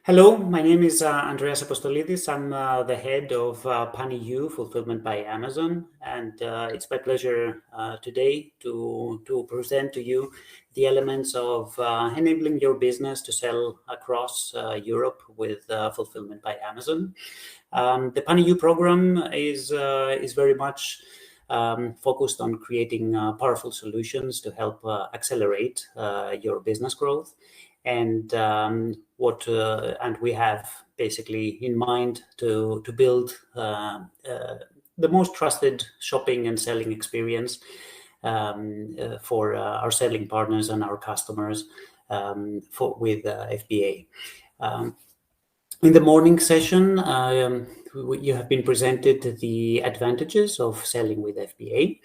Hello, my name is Andreas Apostolidis. I'm the head of PanEU Fulfillment by Amazon, and it's my pleasure today to present to you the elements of enabling your business to sell across Europe with Fulfillment by Amazon. The PanEU program is very much focused on creating powerful solutions to help accelerate your business growth. And we have basically in mind to build the most trusted shopping and selling experience for our selling partners and our customers with FBA. In the morning session, you have been presented the advantages of selling with FBA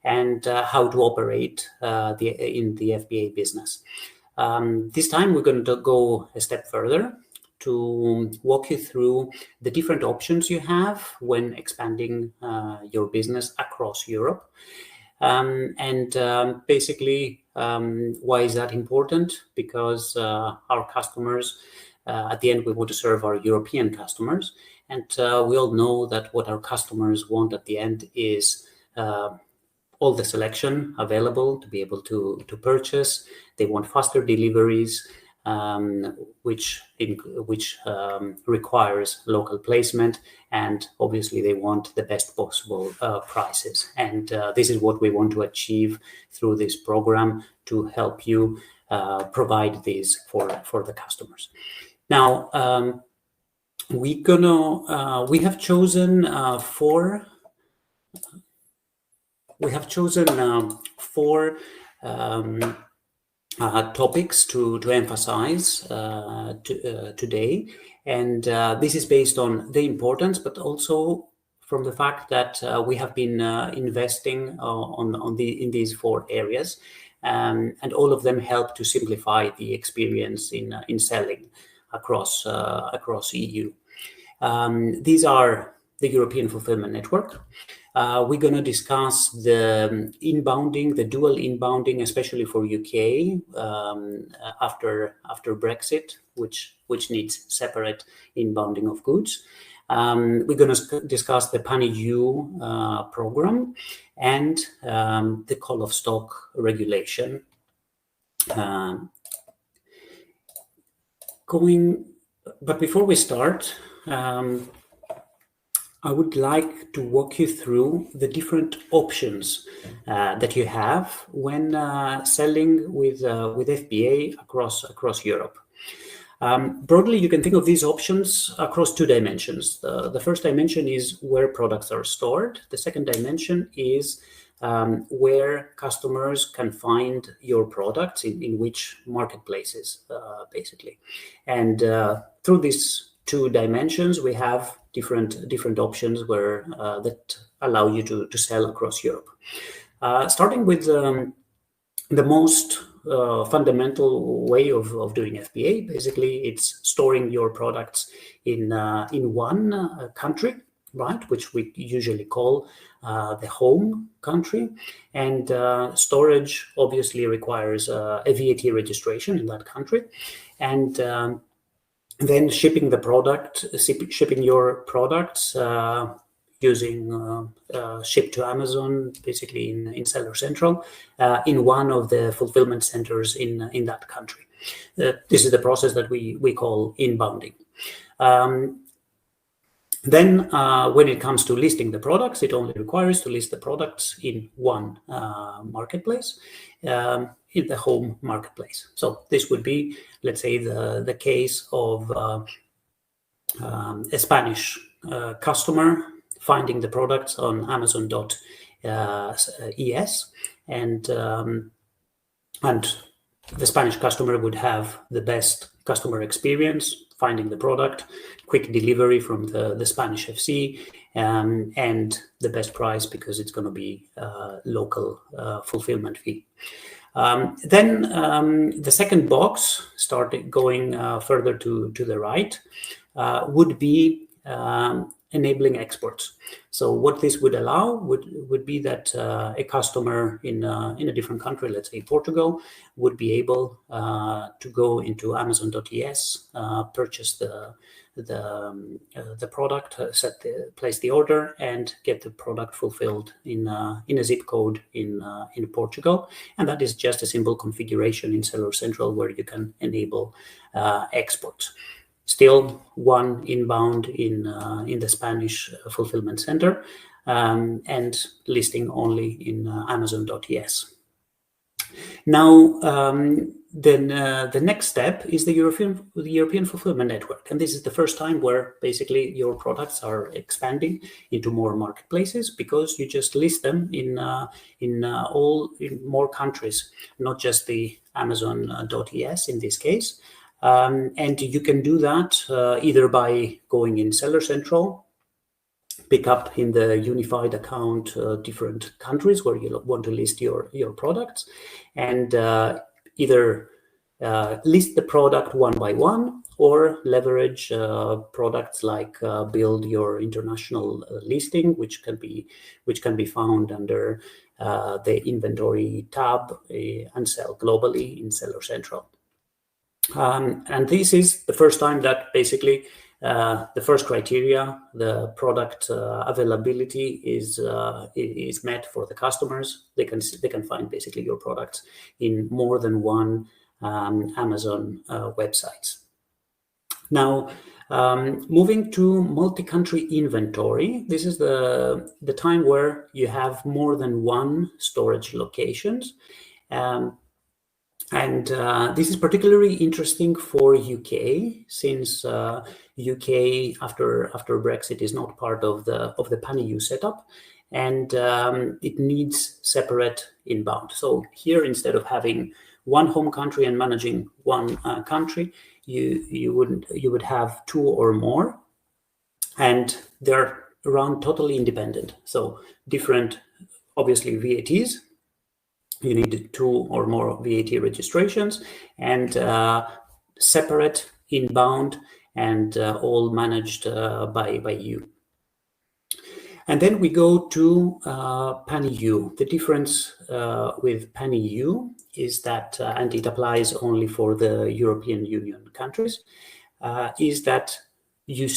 and how to operate in the FBA business. This time we're going to go a step further to walk you through the different options you have when expanding your business across Europe. Basically, why is that important? Because our customers, at the end, we want to serve our European customers. And we all know that what our customers want at the end is all the selection available to be able to purchase. They want faster deliveries, which requires local placement, and obviously they want the best possible prices. And this is what we want to achieve through this program to help you provide these for the customers. Now, we have chosen four topics to emphasize today, and this is based on the importance, but also from the fact that we have been investing in these four areas, and all of them help to simplify the experience in selling across EU. These are the European Fulfillment Network. We're going to discuss the inbounding, the dual inbounding, especially for UK after Brexit, which needs separate inbounding of goods. We're going to discuss the PanEU program and the call of stock regulation. But before we start, I would like to walk you through the different options that you have when selling with FBA across Europe. Broadly, you can think of these options across two dimensions. The first dimension is where products are stored. The second dimension is where customers can find your products in which marketplaces, basically. And through these two dimensions, we have different options where that allow you to sell across Europe. Starting with the most fundamental way of doing FBA, basically it's storing your products in one country, right, which we usually call the home country, and storage obviously requires a VAT registration in that country, and then shipping your products using Ship to Amazon, basically in Seller Central, in one of the fulfillment centers in that country. This is the process that we call inbounding. Then when it comes to listing the products, it only requires to list the products in one marketplace, in the home marketplace. So this would be, let's say, the case of a Spanish customer finding the products on Amazon.es, and the Spanish customer would have the best customer experience finding the product, quick delivery from the Spanish FC, and the best price because it's going to be local fulfillment fee. Then the second box, started going further to the right, would be a enabling exports. So what this would allow would be that a customer in a different country, let's say Portugal, would be able to go into Amazon.es, purchase the product, place the order, and get the product fulfilled in a zip code in Portugal. And that is just a simple configuration in Seller Central where you can enable exports. Still one inbound in the Spanish fulfillment center, and listing only in Amazon.es. Now, then the next step is the European fulfillment network, and this is the first time where basically your products are expanding into more marketplaces, because you just list them in more countries, not just the Amazon.es in this case. And you can do that either by going in Seller Central, pick up in the unified account different countries where you want to list your products, and either list the product one by one, or leverage products like Build Your International Listing, which can be found under the Inventory tab, and Sell Globally in Seller Central. And this is the first time that basically the first criteria, the product availability, is met for the customers. They can find basically your products in more than one Amazon websites. Now, moving to multi-country inventory, this is the time where you have more than one storage locations. And this is particularly interesting for UK, since UK after Brexit is not part of the Pan-EU setup, and it needs separate inbound. So here, instead of having one home country and managing one country, you would have two or more, and they're run totally independent. So different, obviously, VATs. You need two or more VAT registrations, and separate inbound, and all managed by you. And then we go to Pan-EU. The difference with Pan-EU is that, and it applies only for the European Union countries, is that you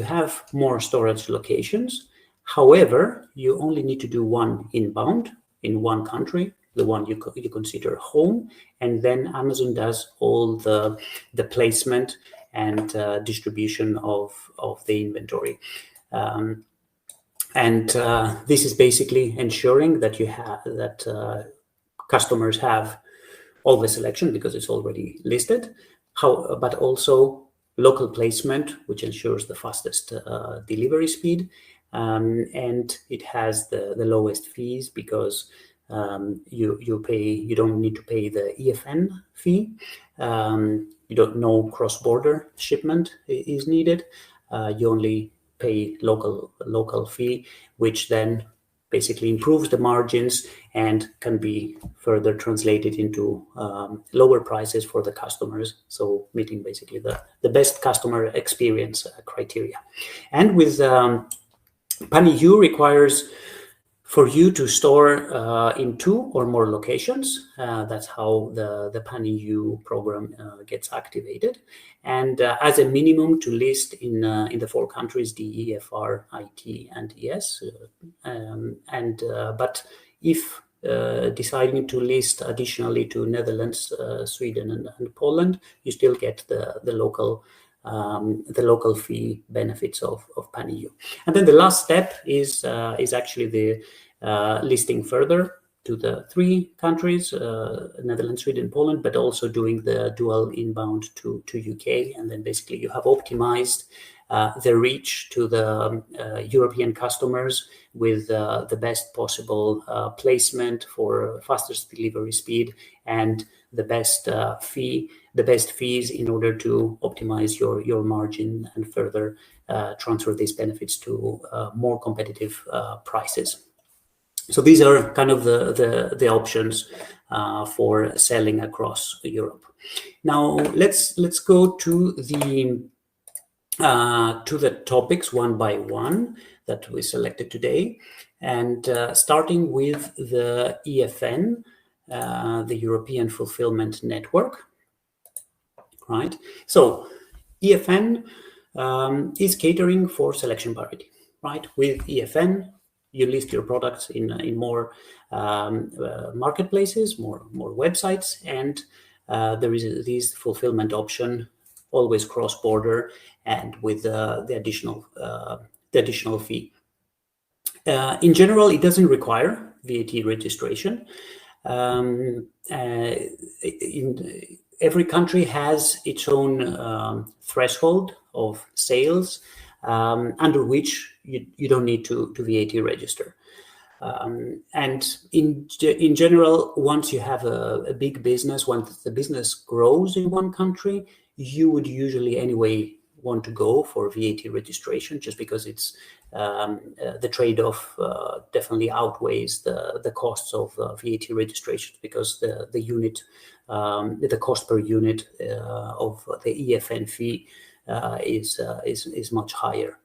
have more storage locations. However, you only need to do one inbound in one country, the one you consider home, and then Amazon does all the placement and distribution of the inventory. And this is basically ensuring that customers have all the selection because it's already listed, but also local placement, which ensures the fastest delivery speed, and it has the lowest fees because you don't need to pay the EFN fee. No cross-border shipment is needed. You only pay local fee, which then basically improves the margins and can be further translated into lower prices for the customers. So meeting basically the best customer experience criteria. And with Pan-EU requires for you to store in two or more locations. That's how the Pan-EU program gets activated. And as a minimum to list in the four countries, DE, FR, IT, and ES. But if deciding to list additionally to Netherlands, Sweden, and Poland, you still get the local fee benefits of Pan-EU. And then the last step is actually the listing further to the three countries, Netherlands, Sweden, Poland, but also doing the dual inbound to UK. And then basically you have optimized the reach to the European customers with the best possible placement for fastest delivery speed and the best fees in order to optimize your margin and further transfer these benefits to more competitive prices. So these are kind of the options for selling across Europe. Now let's go to the to the topics one by one that we selected today, and starting with the EFN, the European Fulfillment Network, right? So EFN is catering for selection parity, right? With EFN, you list your products in more marketplaces, more websites, and there is this fulfillment option, always cross-border, and with the additional fee. In general, it doesn't require VAT registration. Every country has its own threshold of sales under which you don't need to VAT register. And in general, once you have a big business, once the business grows in one country, you would usually anyway want to go for VAT registration, just because it's the trade-off definitely outweighs the costs of VAT registration, because the unit, the cost per unit of the EFN fee is much higher.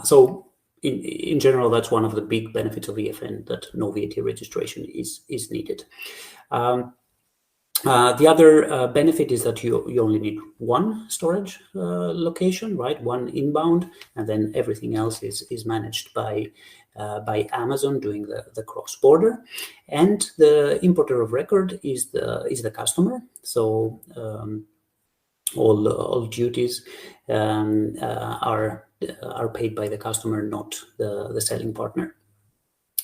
So in general, that's one of the big benefits of EFN, that no VAT registration is needed. The other benefit is that you only need one storage location, right? One inbound, and then everything else is managed by Amazon doing the cross-border, and the importer of record is the customer. So all duties are paid by the customer, not the selling partner.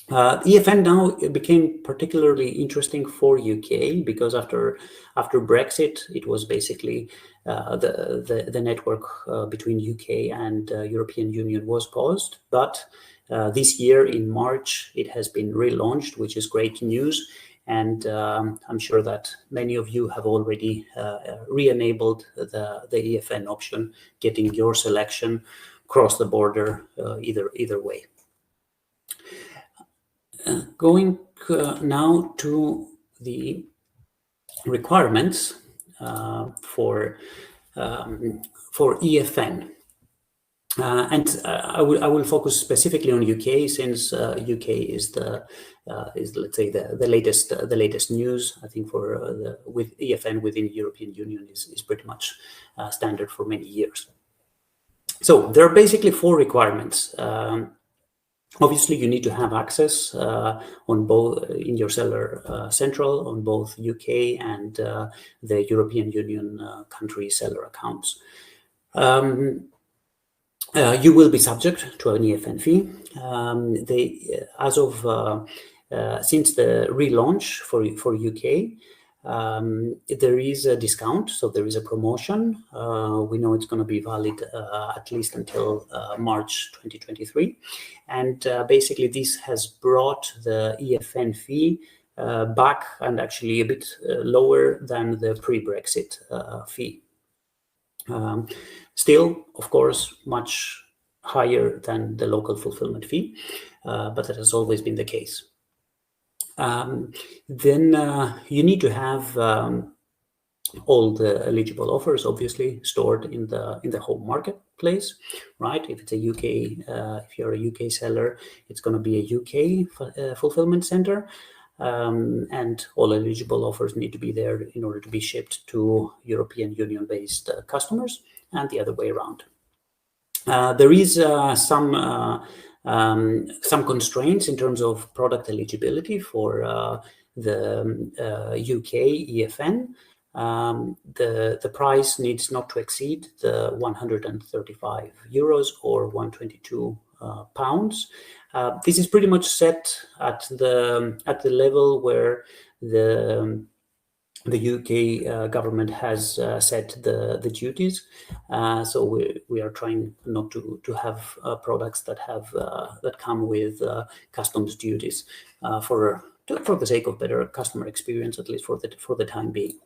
EFN now became particularly interesting for UK because after Brexit, it was basically the network between UK and European Union was paused. But this year in March, it has been relaunched, which is great news. And I'm sure that many of you have already re-enabled the EFN option, getting your selection across the border either way. Going now to the requirements for EFN. And I will focus specifically on UK, since UK is let's say the latest news. I think with EFN within the European Union is pretty much standard for many years. So there are basically 4 requirements. Obviously, you need to have access on both in your seller central on both UK and the European Union country seller accounts. You will be subject to an EFN fee. Since the relaunch for UK, there is a discount, so there is a promotion. We know it's going to be valid at least until March 2023, and basically this has brought the EFN fee back, and actually a bit lower than the pre-Brexit fee. Still, of course, much higher than the local fulfillment fee, but that has always been the case. Then you need to have all the eligible offers, obviously, stored in the home marketplace, right? If it's a UK, if you're a UK seller, it's going to be a UK fulfillment center, and all eligible offers need to be there in order to be shipped to European Union-based customers, and the other way around. There is some constraints in terms of product eligibility for the UK EFN. The price needs not to exceed the 135 euros or 122 pounds. This is pretty much set at the level where the UK government has set the duties, so we are trying not to have products that come with customs duties for the sake of better customer experience, at least for the time being.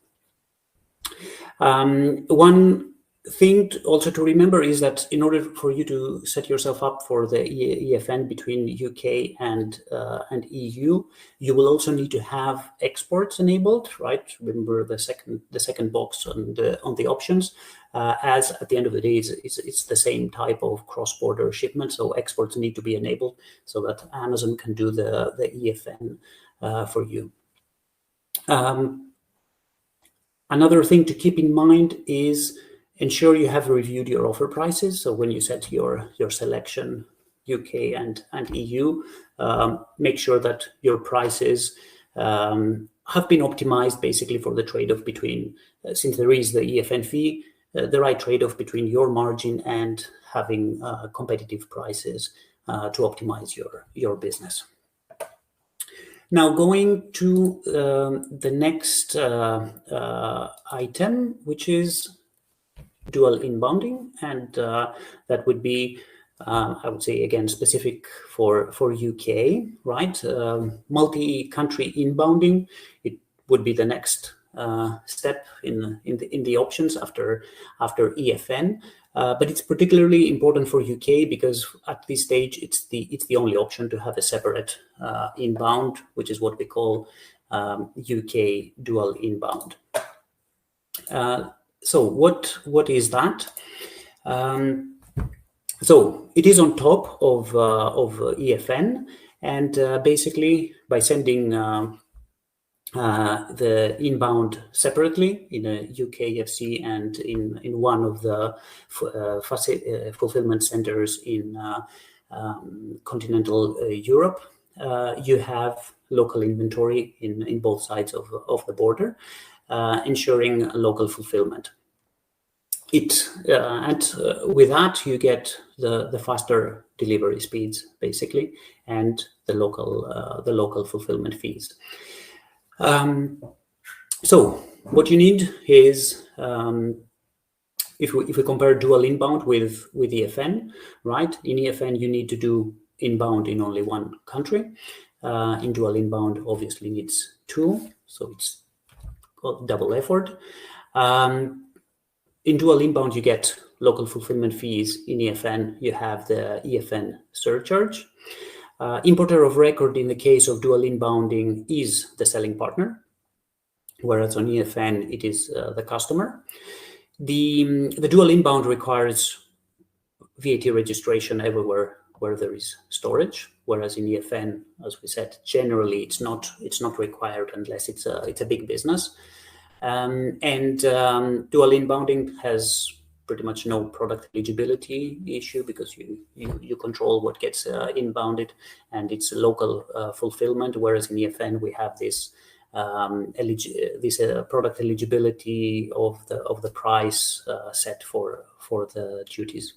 One thing also to remember is that in order for you to set yourself up for the EFN between UK and EU, you will also need to have exports enabled, right? Remember the second box on the options, as at the end of the day, it's the same type of cross-border shipment, so exports need to be enabled so that Amazon can do the EFN for you. Another thing to keep in mind is ensure you have reviewed your offer prices. So when you set your selection, UK and EU, make sure that your prices have been optimized basically for the trade-off between, since there is the EFN fee, the right trade-off between your margin and having competitive prices to optimize your business. Now, going to the next item, which is dual inbounding, and that would be, I would say, again, specific for UK, right? Multi-country inbounding, it would be the next step in the options after EFN. But it's particularly important for UK because at this stage it's the only option to have a separate inbound, which is what we call UK dual inbound. So what is that? So it is on top of EFN, and basically by sending the inbound separately in a UKFC and in one of the fulfillment centers in continental Europe, you have local inventory in both sides of the border, ensuring local fulfillment. With that you get the faster delivery speeds basically, and the local fulfillment fees. So what you need is, if we compare dual inbound with EFN, right? In EFN you need to do inbound in only one country. In dual inbound obviously needs two, so it's called double effort. In dual inbound you get local fulfillment fees. In EFN you have the EFN surcharge. Importer of record in the case of dual inbounding is the selling partner, whereas on EFN it is the customer. The dual inbound requires VAT registration everywhere where there is storage, whereas in EFN, as we said, generally it's not required unless it's a big business. Dual inbounding has pretty much no product eligibility issue because you control what gets inbounded, and it's local fulfillment, whereas in EFN we have this product eligibility of the price set for the duties.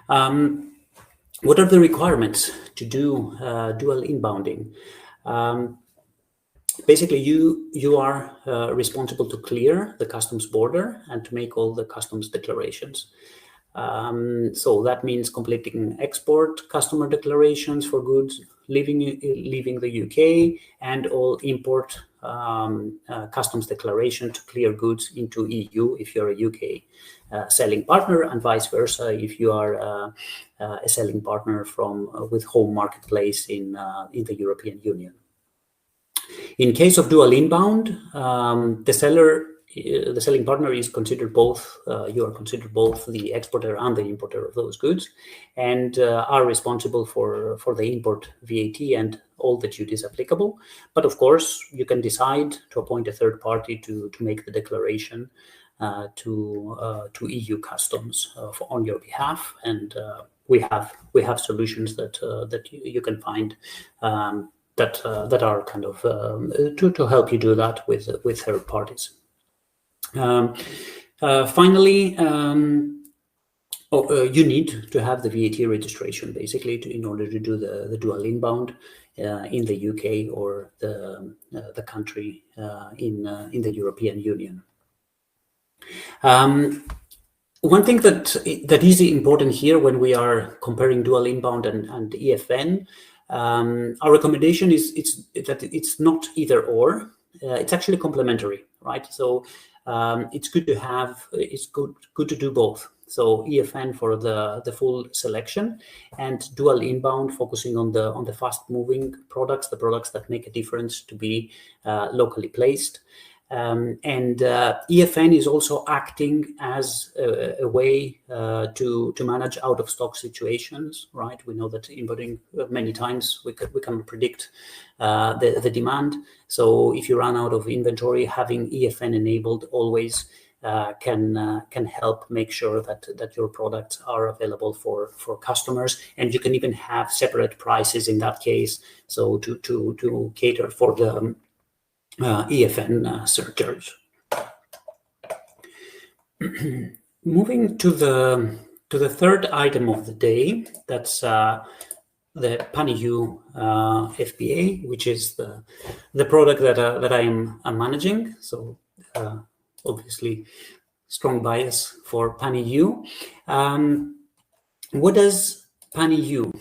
What are the requirements to do dual inbounding? Basically, you are responsible to clear the customs border and to make all the customs declarations. So that means completing export customer declarations for goods leaving the UK, and all import customs declaration to clear goods into EU if you're a UK selling partner, and vice versa if you are a selling partner with home marketplace in the European Union. In case of dual inbound, the selling partner is considered both. You are considered both the exporter and the importer of those goods, and are responsible for the import VAT and all the duties applicable. But of course, you can decide to appoint a third party to make the declaration to EU customs on your behalf, and we have solutions that you can find. That are kind of to help you do that with third parties. Finally, you need to have the VAT registration basically in order to do the dual inbound in the UK or the country in the European Union. One thing that is important here when we are comparing dual inbound and EFN, our recommendation is that it's not either or. It's actually complementary, right? So it's good to do both. So EFN for the full selection, and dual inbound, focusing on the fast moving products, the products that make a difference to be locally placed. And EFN is also acting as a way to manage out of stock situations, right? We know that inbounding many times we can predict the demand. So if you run out of inventory, having EFN enabled always can help make sure that your products are available for customers, and you can even have separate prices in that case, so to cater for the EFN surcharge. Moving to the third item of the day, that's the PanEU FBA, which is the product that I am managing. So obviously, strong bias for PanEU. What does PanEU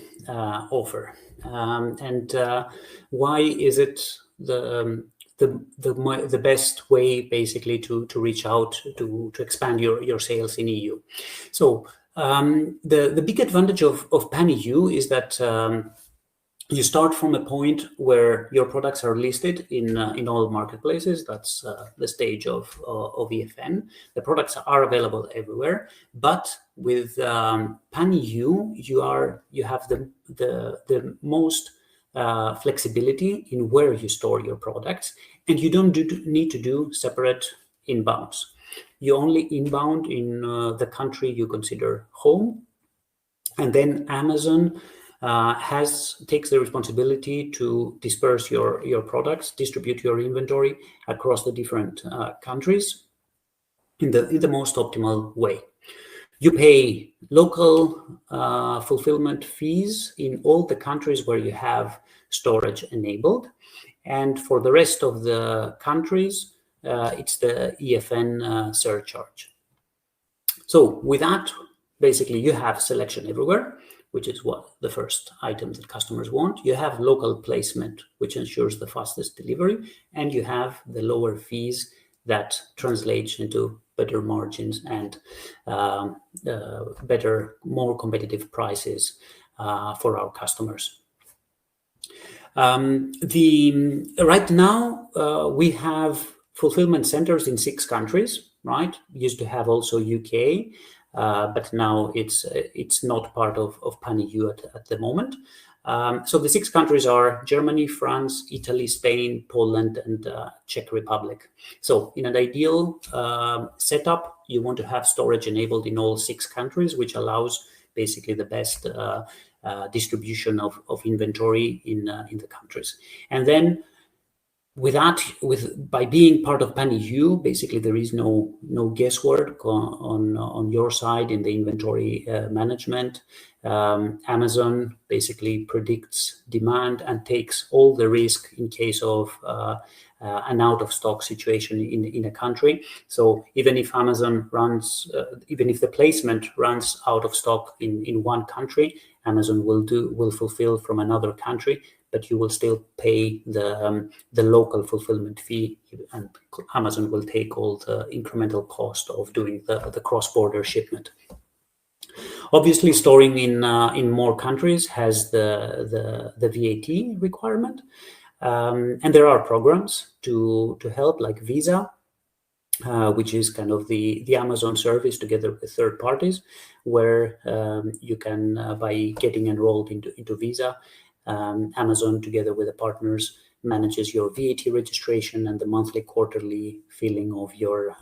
offer, and why is it the best way basically to reach out to expand your sales in EU? So the big advantage of PanEU is that you start from a point where your products are listed in all marketplaces. That's the stage of EFN. The products are available everywhere, but with PanEU, you have the most flexibility in where you store your products, and you don't need to do separate inbounds. You only inbound in the country you consider home, and then Amazon takes the responsibility to disperse your products, distribute your inventory across the different countries in the most optimal way. You pay local fulfillment fees in all the countries where you have storage enabled, and for the rest of the countries, it's the EFN surcharge. So with that, basically, you have selection everywhere, which is what the first items that customers want. You have local placement, which ensures the fastest delivery, and you have the lower fees that translates into better margins and better, more competitive prices for our customers. Right now, we have fulfillment centers in 6 countries, right? We used to have also UK, but now it's not part of PanEU at the moment. So the 6 countries are Germany, France, Italy, Spain, Poland, and Czech Republic. So in an ideal setup, you want to have storage enabled in all 6 countries, which allows basically the best distribution of inventory in the countries. And then by being part of PanEU, basically there is no guesswork on your side in the inventory management. Amazon basically predicts demand and takes all the risk in case of an out of stock situation in a country. So even if Amazon even if the placement runs out of stock in one country, Amazon will fulfill from another country, but you will still pay the local fulfillment fee, and Amazon will take all the incremental cost of doing the cross-border shipment. Obviously, storing in more countries has the VAT requirement, and there are programs to help, like Visa, which is kind of the Amazon service together with third parties, where you can, by getting enrolled into Visa, Amazon, together with the partners, manages your VAT registration and the monthly, quarterly filling of your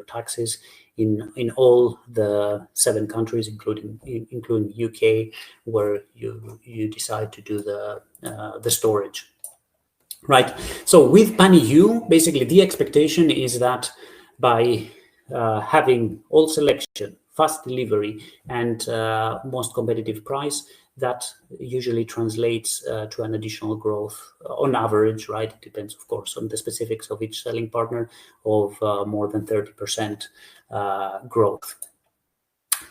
taxes in all the 7 countries, including UK, where you decide to do the storage. Right. So with PanEU, basically the expectation is that by having all selection, fast delivery, and most competitive price, that usually translates to an additional growth on average, right? It depends, of course, on the specifics of each selling partner, of more than 30% growth.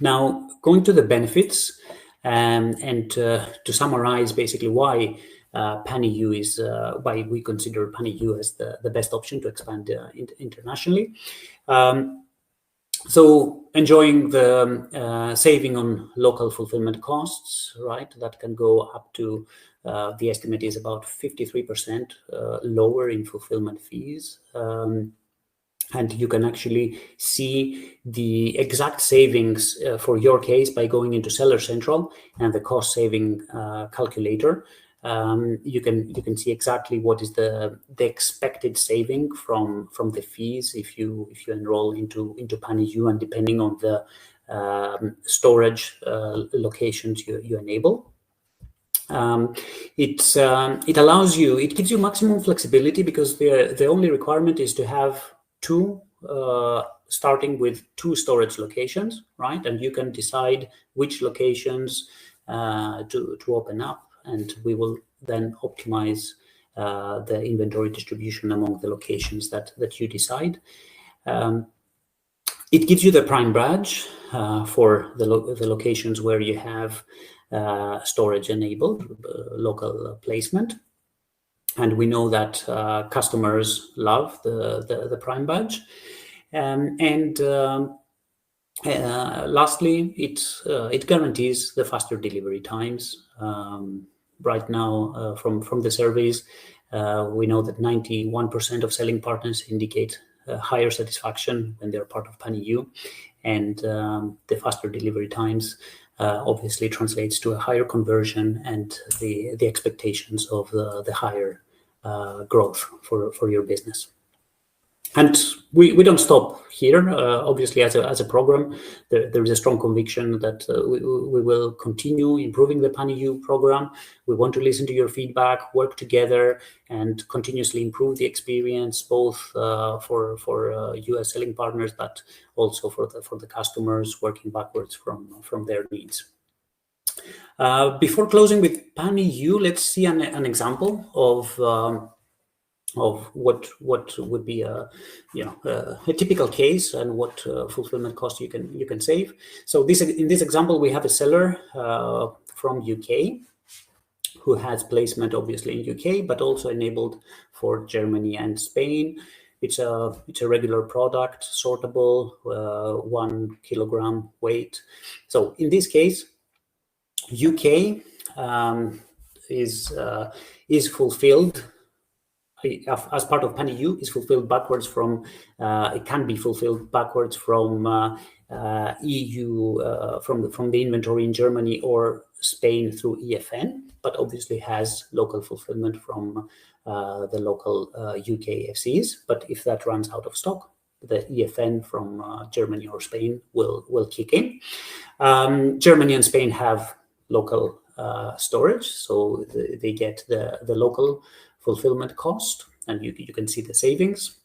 Now, going to the benefits, and to summarize basically why Pan-EU is why we consider Pan-EU as the best option to expand internationally. So enjoying the saving on local fulfillment costs, right? That can go up to, the estimate is about 53% lower in fulfillment fees. And you can actually see the exact savings for your case by going into Seller Central and the cost saving calculator. You can see exactly what is the expected saving from the fees if you enroll into Pan-EU, and depending on the storage locations you enable. It allows you, it gives you maximum flexibility, because the only requirement is to have two, starting with 2 storage locations, right? And you can decide which locations to open up, and we will then optimize the inventory distribution among the locations that you decide. It gives you the Prime badge for the locations where you have storage enabled, local placement. And we know that customers love the Prime badge. Lastly, it guarantees the faster delivery times. Right now, from the surveys, we know that 91% of selling partners indicate higher satisfaction when they're part of Pan-EU, and the faster delivery times obviously translates to a higher conversion and the expectations of the higher growth for your business. And we don't stop here. Obviously, as a program, there is a strong conviction that we will continue improving the Pan-EU program. We want to listen to your feedback, work together, and continuously improve the experience, both for US selling partners, but also for the customers, working backwards from their needs. Before closing with Pan-EU, let's see an example of what would be a typical case, and what fulfillment cost you can save. So in this example, we have a seller from UK who has placement obviously in UK, but also enabled for Germany and Spain. It's a regular product, sortable, 1 kilogram weight. So in this case, UK is fulfilled as part of Pan-EU, is fulfilled backwards from, it can be fulfilled backwards from EU, from the inventory in Germany or Spain through EFN, but obviously has local fulfillment from the local UK FCs. But if that runs out of stock, the EFN from Germany or Spain will kick in. Germany and Spain have local storage, so they get the local fulfillment cost, and you can see the savings.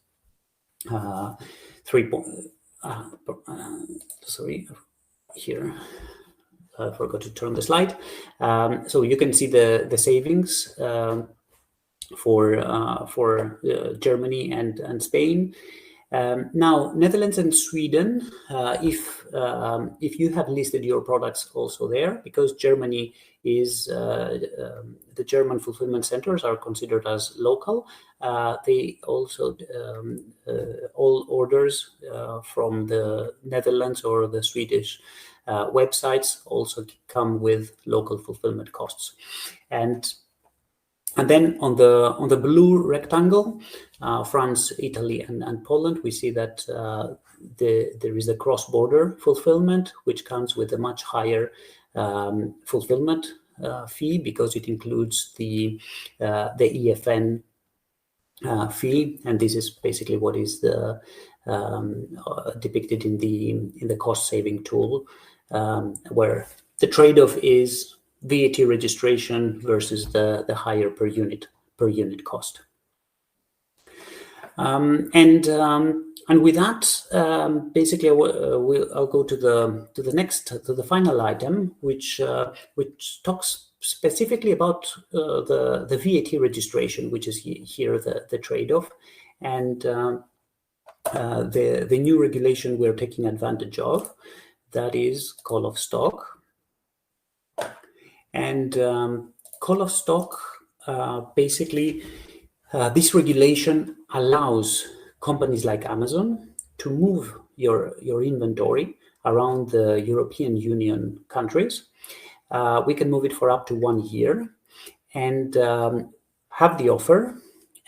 Sorry, here I forgot to turn the slide. So you can see the savings for Germany and Spain. Now, Netherlands and Sweden, if you have listed your products also there, because Germany is the German fulfillment centers are considered as local, they also all orders from the Netherlands or the Swedish websites also come with local fulfillment costs. And then on the blue rectangle, France, Italy, and Poland, we see that there is a cross-border fulfillment, which comes with a much higher fulfillment fee, because it includes the EFN fee, and this is basically what is depicted in the cost-saving tool, where the trade-off is VAT registration versus the higher per unit cost. And with that, basically, I'll go to the final item, which talks specifically about the VAT registration, which is here the trade-off, and the new regulation we're taking advantage of, that is call of stock. And call of stock basically, this regulation allows companies like Amazon to move your inventory around the European Union countries. We can move it for up to 1 year and have the offer.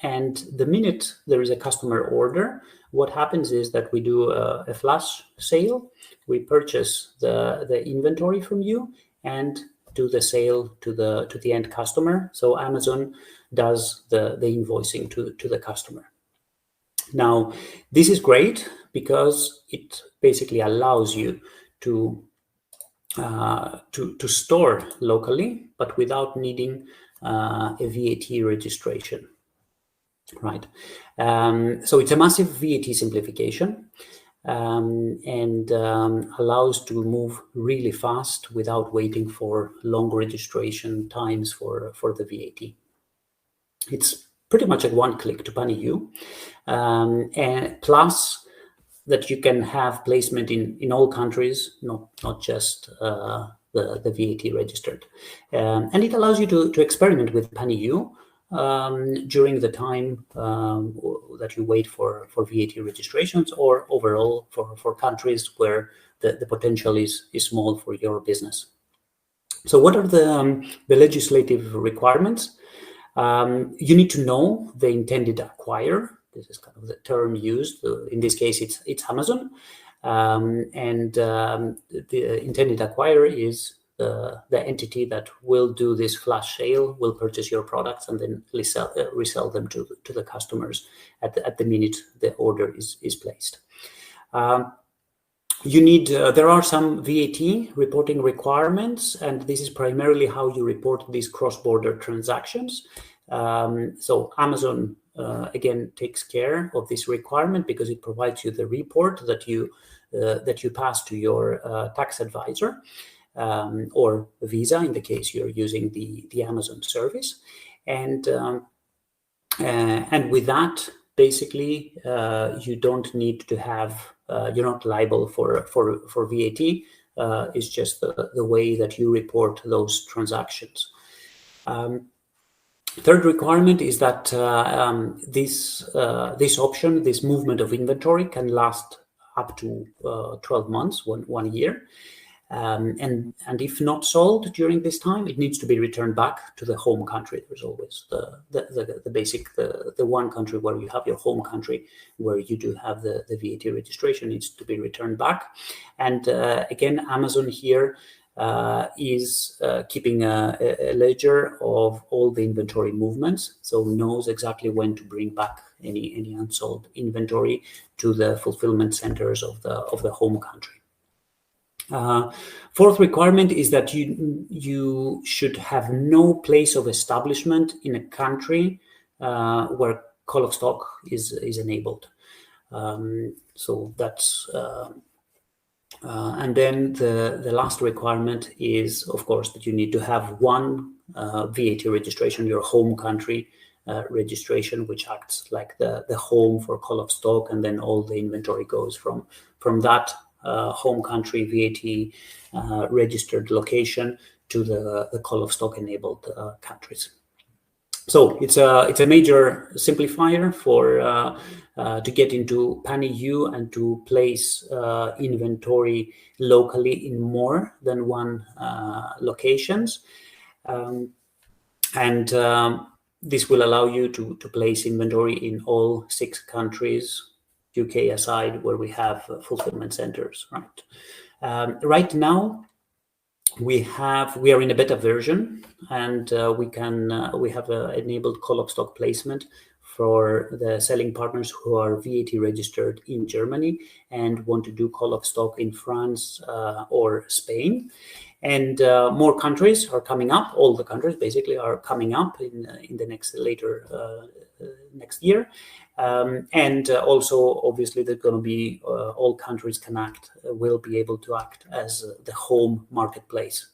And the minute there is a customer order, what happens is that we do a flash sale. We purchase the inventory from you and do the sale to the end customer. So Amazon does the invoicing to the customer. Now, this is great because it basically allows you to store locally, but without needing a VAT registration, right? So it's a massive VAT simplification and allows to move really fast without waiting for long registration times for the VAT. It's pretty much at one click to PanEU, and plus that you can have placement in all countries, not just the VAT registered. And it allows you to experiment with PanEU during the time that you wait for VAT registrations, or overall for countries where the potential is small for your business. So what are the legislative requirements? You need to know the intended acquirer. This is kind of the term used. In this case, it's Amazon. The intended acquirer is the entity that will do this flash sale, will purchase your products, and then resell them to the customers at the minute the order is placed. You need, there are some VAT reporting requirements, and this is primarily how you report these cross-border transactions. So Amazon, again, takes care of this requirement because it provides you the report that you pass to your tax advisor or Visa in the case you're using the Amazon service, and with that, basically, you don't need to have. You're not liable for VAT. It's just the way that you report those transactions. Third requirement is that this option, this movement of inventory, can last up to 12 months, 1 year. And if not sold during this time, it needs to be returned back to the home country. There's always the basic, the one country where you have your home country, where you do have the VAT registration, needs to be returned back. And again, Amazon here is keeping a ledger of all the inventory movements, so knows exactly when to bring back any unsold inventory to the fulfillment centers of the home country. Fourth requirement is that you should have no place of establishment in a country where call of stock is enabled. So that's and then the last requirement is, of course, that you need to have one VAT registration, your home country registration, which acts like the home for call of stock, and then all the inventory goes from that home country VAT registered location to the call of stock enabled countries. So it's a major simplifier for to get into PanEU and to place inventory locally in more than one locations, and this will allow you to place inventory in all 6 countries, UK aside, where we have fulfillment centers. Right. Right now, we are in a beta version, and we have enabled call of stock placement for the selling partners who are VAT registered in Germany and want to do call of stock in France or Spain. And more countries are coming up. All the countries basically are coming up in the next year. And also, obviously, there's going to be all countries will be able to act as the home marketplace.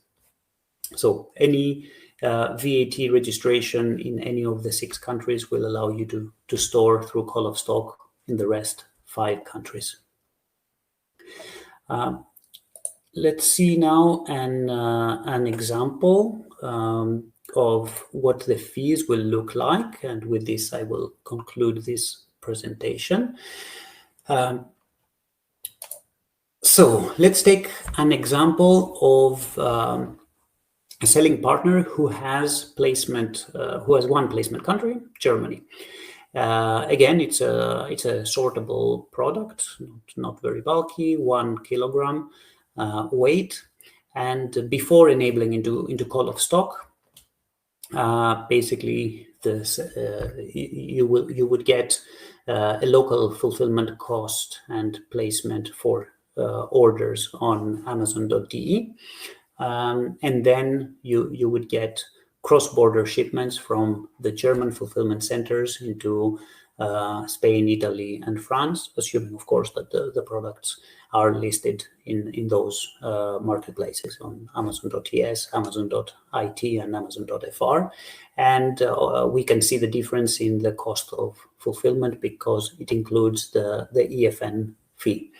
So any VAT registration in any of the 6 countries will allow you to store through call of stock in the rest 5 countries. Let's see now an example. of what the fees will look like, and with this I will conclude this presentation. So let's take an example of a selling partner who has one placement country, Germany. Again, it's a sortable product, not very bulky, 1 kilogram weight, and before enabling into call of stock, basically you would get a local fulfillment cost and placement for orders on Amazon.de. And then you would get cross-border shipments from the German fulfillment centers into Spain, Italy, and France, assuming, of course, that the products are listed in those marketplaces on Amazon.es, Amazon.it, and Amazon.fr. And we can see the difference in the cost of fulfillment because it includes the EFN fee.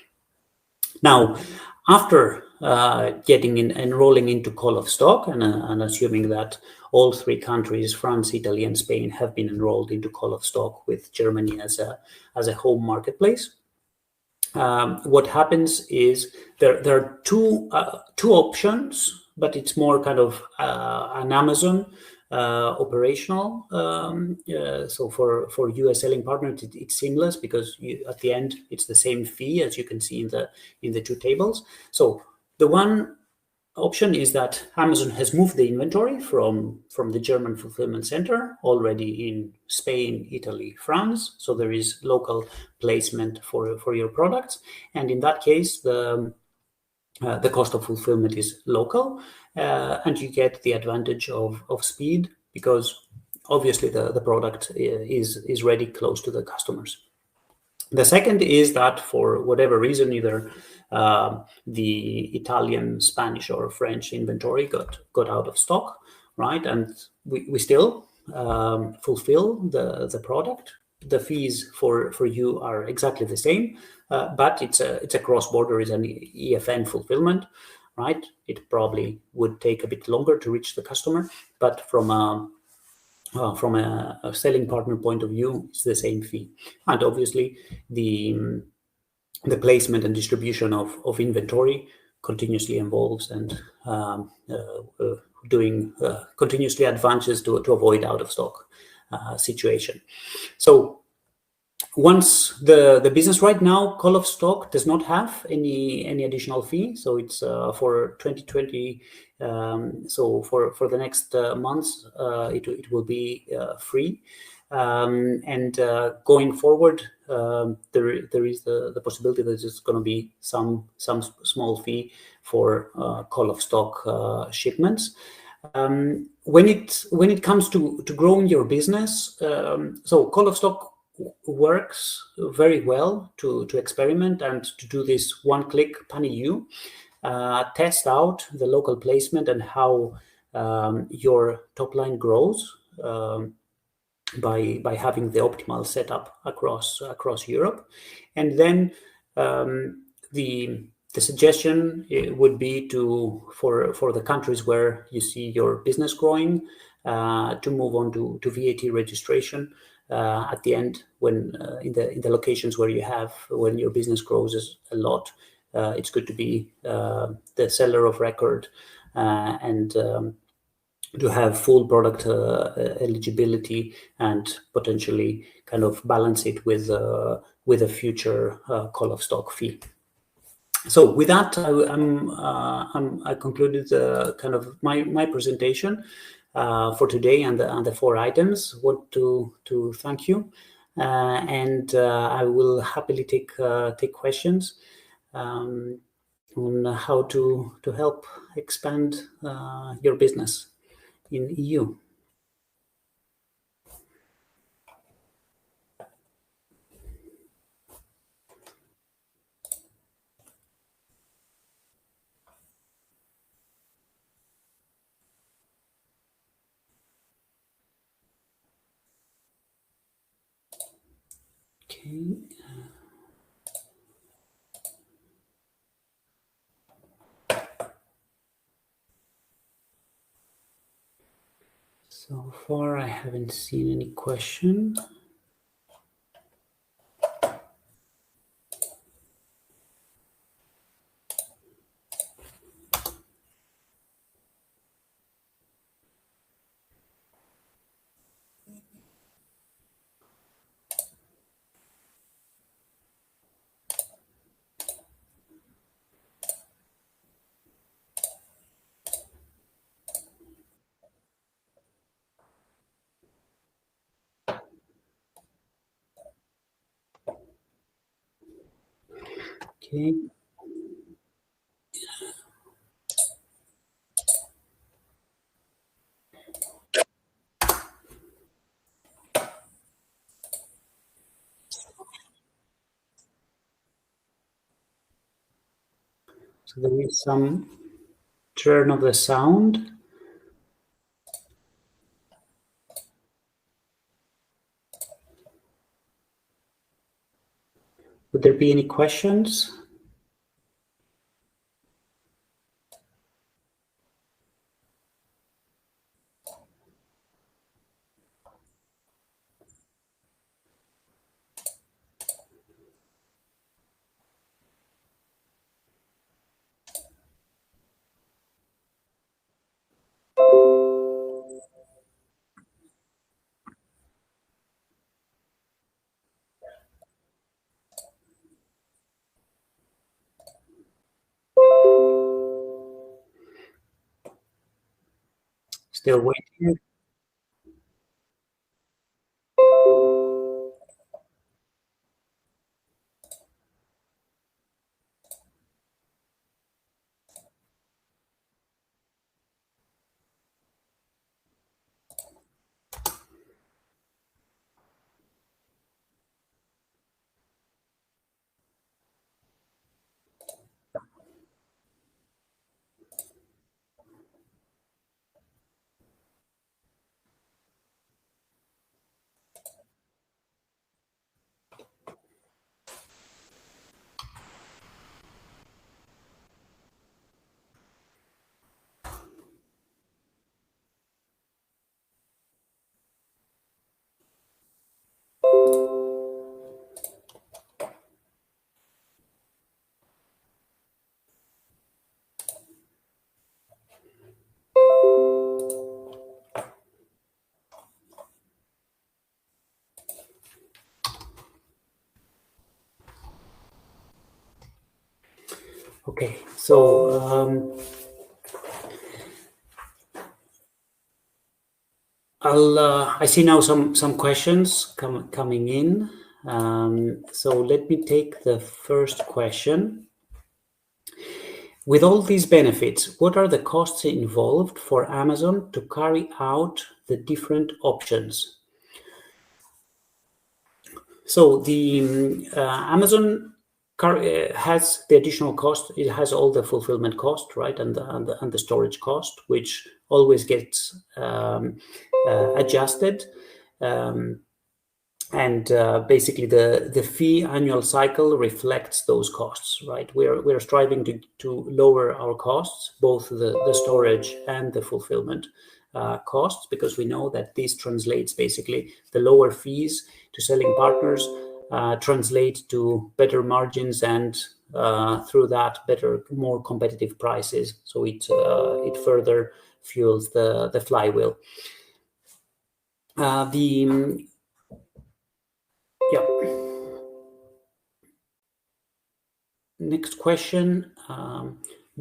Now, after enrolling into call of stock, and assuming that all 3 countries, France, Italy, and Spain, have been enrolled into call of stock with Germany as a home marketplace, what happens is there are two options, but it's more kind of an Amazon operational. So for you as selling partner, it's seamless because at the end it's the same fee, as you can see in the 2 tables. So the one option is that Amazon has moved the inventory from the German fulfillment center already in Spain, Italy, France. So there is local placement for your products, and in that case, the cost of fulfillment is local, and you get the advantage of speed because obviously the product is ready close to the customers. The second is that for whatever reason, either the Italian, Spanish, or French inventory got out of stock, right? And we still fulfill the product. The fees for you are exactly the same, but it's a cross-border, it's an EFN fulfillment, right? It probably would take a bit longer to reach the customer, but from a selling partner point of view, it's the same fee. And obviously, the placement and distribution of inventory continuously evolves and doing continuously advances to avoid out of stock situation. So once the business right now, call of stock does not have any additional fee, so it's for 2020. So for the next months, it will be free, and going forward, there is the possibility that there's going to be some small fee for call of stock shipments. When it comes to growing your business, so call of stock works very well to experiment and to do this one-click PanEU, test out the local placement and how your top line grows by having the optimal setup across Europe. And then the suggestion would be for the countries where you see your business growing to move on to VAT registration at the end, when in the locations where when your business grows a lot. It's good to be the seller of record and to have full product eligibility and potentially kind of balance it with a future call of stock fee. So with that, I concluded kind of my presentation for today and the 4 items. Want to thank you, and I will happily take questions on how to help expand your business in EU. Okay. So far, I haven't seen any question. Okay. So there is some turn of the sound. Would there be any questions? Still waiting. Okay, so I see now some questions coming in. So let me take the first question. With all these benefits, what are the costs involved for Amazon to carry out the different options? So the Amazon has the additional cost. It has all the fulfillment cost, right, and the storage cost, which always gets adjusted. And basically the fee annual cycle reflects those costs, right? We're striving to lower our costs, both the storage and the fulfillment costs, because we know that this translates basically the lower fees to selling partners translate to better margins and through that better, more competitive prices. So it further fuels the flywheel. Yeah. Next question.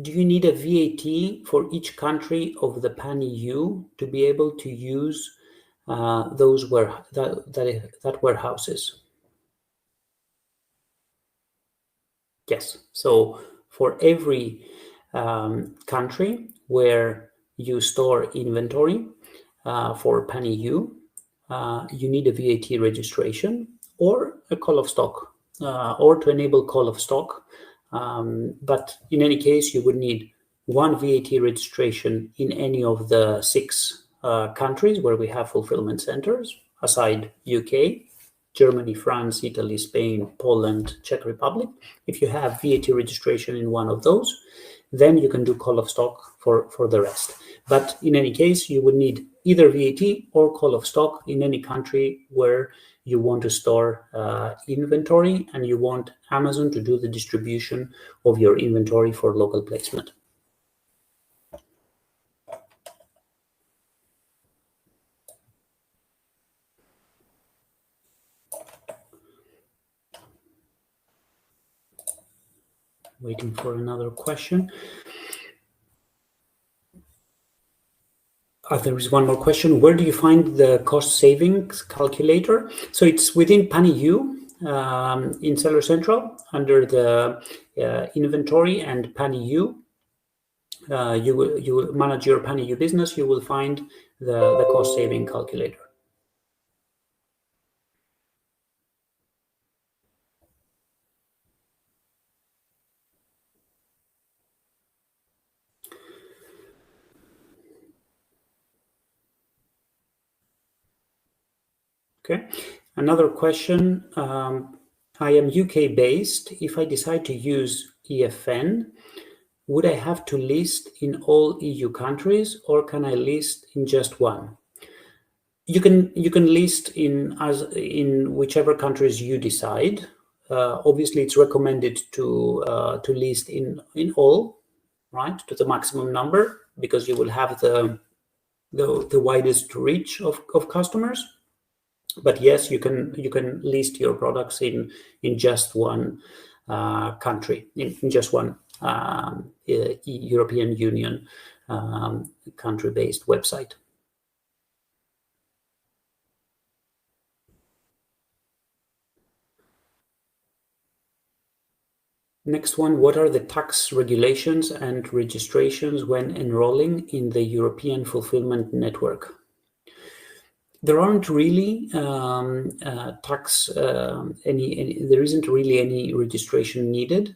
Do you need a VAT for each country of the pan-EU to be able to use those warehouses? Yes. So for every country where you store inventory for pan-EU, you need a VAT registration or a call of stock, or to enable call of stock. But in any case, you would need one VAT registration in any of the 6 countries where we have fulfillment centers, aside UK, Germany, France, Italy, Spain, Poland, Czech Republic. If you have VAT registration in one of those, then you can do call of stock for the rest. But in any case, you would need either VAT or call of stock in any country where you want to store inventory and you want Amazon to do the distribution of your inventory for local placement. Waiting for another question. There is one more question. Where do you find the cost savings calculator? So it's within PanEU in Seller Central under the inventory and PanEU. You will manage your PanEU business. You will find the cost saving calculator. Okay, another question. I am UK based. If I decide to use EFN, would I have to list in all EU countries or can I list in just one? You can list in whichever countries you decide. Obviously, it's recommended to list in all, right, to the maximum number, because you will have the widest reach of customers. But yes, you can list your products in just one country, in just one European Union country-based website. Next one, what are the tax regulations and registrations when enrolling in the European Fulfillment Network? There aren't really there isn't really any registration needed.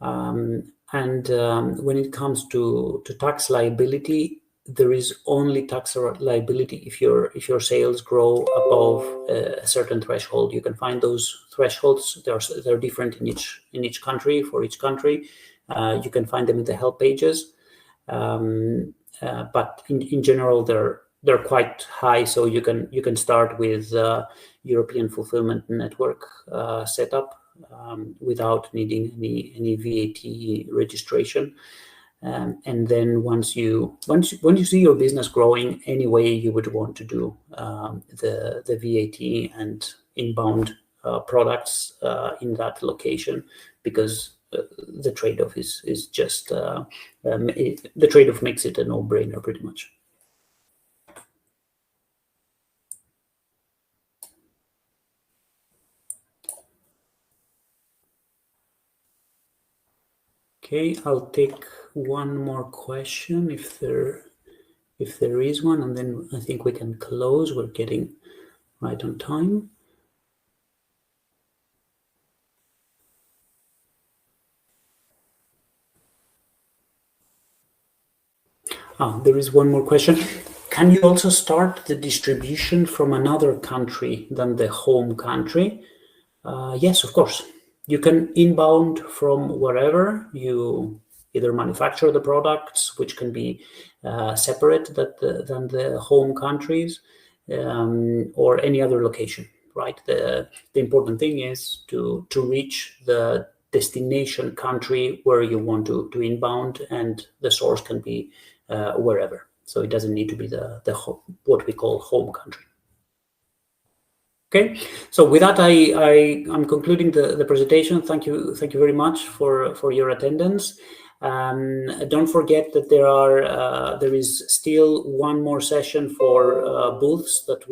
And when it comes to tax liability, there is only tax liability if your sales grow above a certain threshold. You can find those thresholds. They're different in each country. For each country, you can find them in the help pages. But in general, they're quite high. So you can start with European Fulfillment Network setup without needing any VAT registration. And then once you see your business growing, anyway, you would want to do the VAT and inbound products in that location, because the trade-off is just the trade-off makes it a no-brainer pretty much. Okay, I'll take one more question if there is one, and then I think we can close. We're getting right on time. There is one more question. Can you also start the distribution from another country than the home country? Yes, of course. You can inbound from wherever you either manufacture the products, which can be separate than the home countries, or any other location, right? The important thing is to reach the destination country where you want to inbound, and the source can be wherever. So it doesn't need to be what we call home country. Okay, so with that, I'm concluding the presentation. Thank you very much for your attendance. Don't forget that there is still one more session for booths that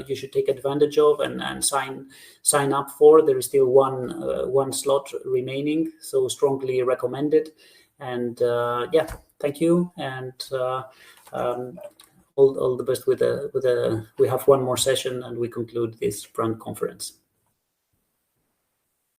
you should take advantage of and sign up for. There is still one slot remaining, so strongly recommended. And yeah, thank you, and all the best with we have one more session and we conclude this brand conference.